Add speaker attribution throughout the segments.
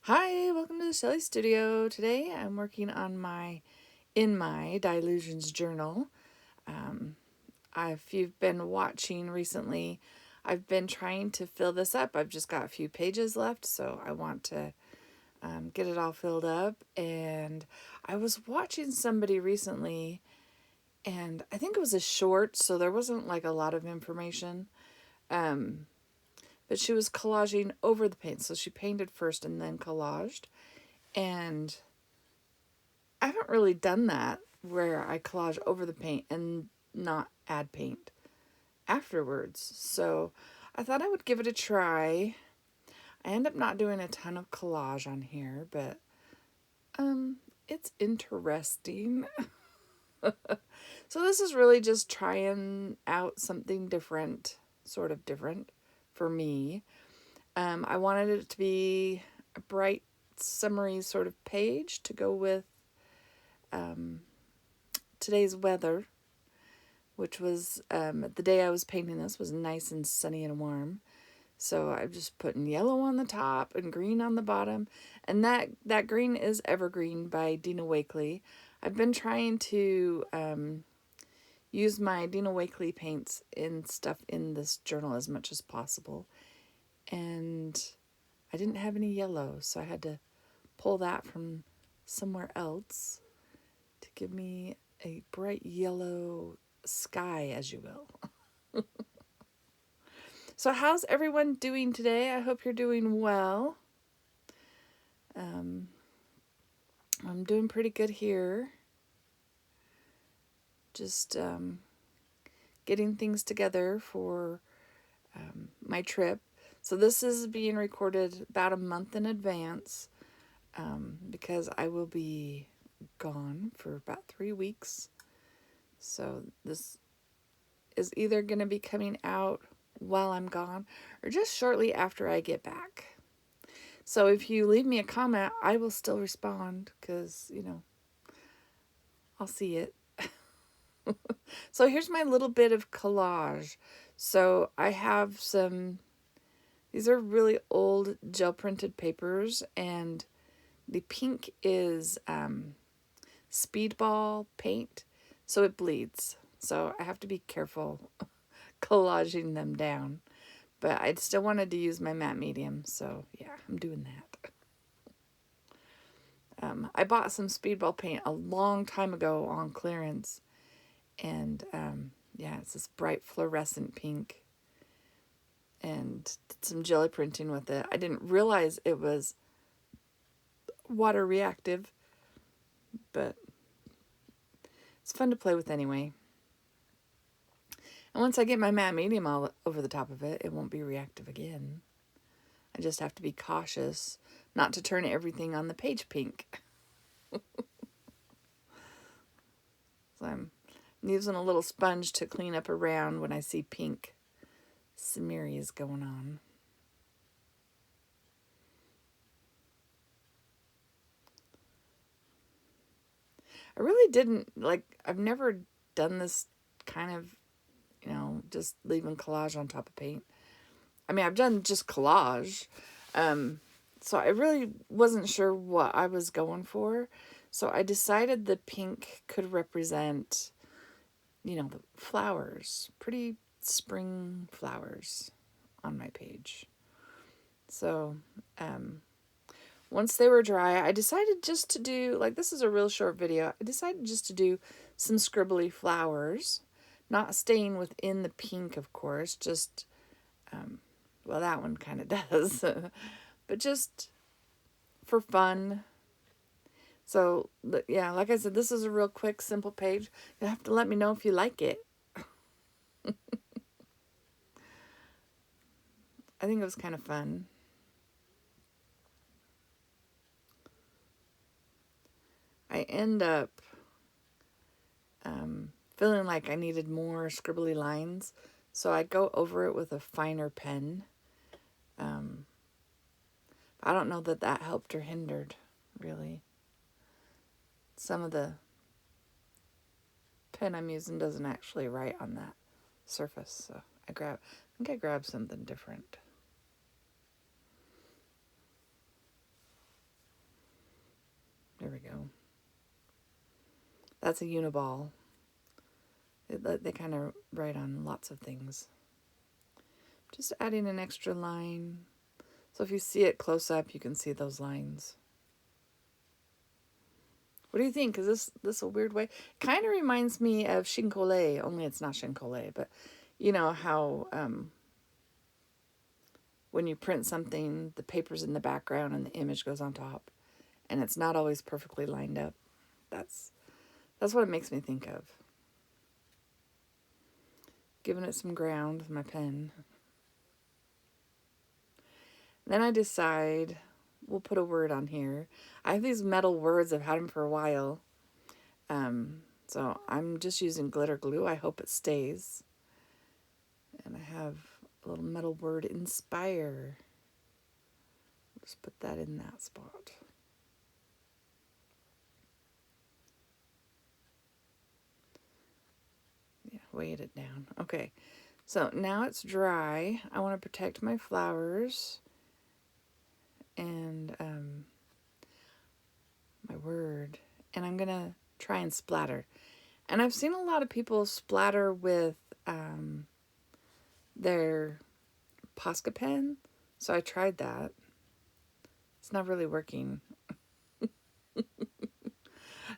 Speaker 1: Hi, welcome to the Shelly Studio. Today I'm working on my Dilutions journal. If you've been watching recently, I've been trying to fill this up. I've just got a few pages left, so I want to get it all filled up. And I was watching somebody recently, and I think it was a short, so there wasn't like a lot of information. But she was collaging over the paint, so she painted first and then collaged. And I haven't really done that where I collage over the paint and not add paint afterwards. So I thought I would give it a try. I end up not doing a ton of collage on here, but it's interesting. So this is really just trying out something different, sort of different for me. I wanted it to be a bright summary sort of page to go with today's weather, which was the day I was painting this was nice and sunny and warm. So I'm just putting yellow on the top and green on the bottom. And that green is Evergreen by Dina Wakley. I've been trying to use my Dina Wakley paints in stuff in this journal as much as possible. And I didn't have any yellow, so I had to pull that from somewhere else to give me a bright yellow sky, as you will. So how's everyone doing today? I hope you're doing well. I'm doing pretty good here. Just getting things together for my trip. So this is being recorded about a month in advance because I will be gone for about 3 weeks. So this is either going to be coming out while I'm gone or just shortly after I get back. So if you leave me a comment, I will still respond because, I'll see it. So here's my little bit of collage. So I have these are really old gel printed papers, and the pink is speedball paint, so it bleeds. So I have to be careful collaging them down. But I still wanted to use my matte medium, so yeah, I'm doing that. I bought some speedball paint a long time ago on clearance, and yeah, it's this bright fluorescent pink, and did some jelly printing with it. I didn't realize it was water reactive, but it's fun to play with anyway. And once I get my matte medium all over the top of it, it won't be reactive again. I just have to be cautious not to turn everything on the page pink. So I'm using a little sponge to clean up around when I see pink smearies going on. I really didn't, I've never done this kind of, just leaving collage on top of paint. I mean, I've done just collage. So I really wasn't sure what I was going for. So I decided the pink could represent, the flowers, pretty spring flowers on my page. So, once they were dry, I decided just to do, this is a real short video. I decided just to do some scribbly flowers, not staying within the pink, of course, just, well, that one kind of does, but just for fun. So, yeah, like I said, this is a real quick, simple page. You'll have to let me know if you like it. I think it was kind of fun. I end up feeling like I needed more scribbly lines, so I go over it with a finer pen. I don't know that that helped or hindered, really. Some of the pen I'm using doesn't actually write on that surface, so I think I grabbed something different. go. That's a Uniball. They kind of write on lots of things. Just adding an extra line. So if you see it close up, you can see those lines. What do you think? Is this a weird way? Kind of reminds me of Shinkolei, only it's not Shinkolei. But you know how when you print something, the paper's in the background and the image goes on top. And it's not always perfectly lined up. That's what it makes me think of. Giving it some ground with my pen. Then I decide we'll put a word on here. I have these metal words. I've had them for a while. So I'm just using glitter glue. I hope it stays. And I have a little metal word, inspire. Just put that in that spot. Yeah, weighted it down. Okay, so now it's dry. I want to protect my flowers and my word. And I'm going to try and splatter. And I've seen a lot of people splatter with their Posca pen. So I tried that. It's not really working. I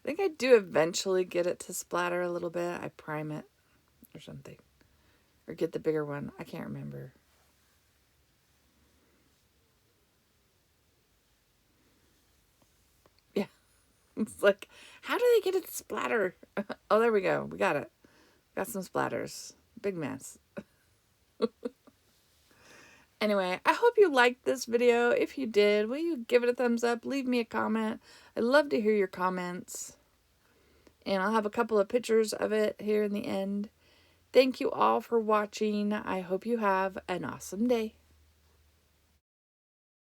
Speaker 1: think I do eventually get it to splatter a little bit. I prime it or something. Or get the bigger one. I can't remember. Yeah. It's like, how do they get it to splatter? Oh, there we go. We got it. Got some splatters. Big mess. Anyway, I hope you liked this video. If you did, will you give it a thumbs up? Leave me a comment. I'd love to hear your comments. And I'll have a couple of pictures of it here in the end. Thank you all for watching. I hope you have an awesome day.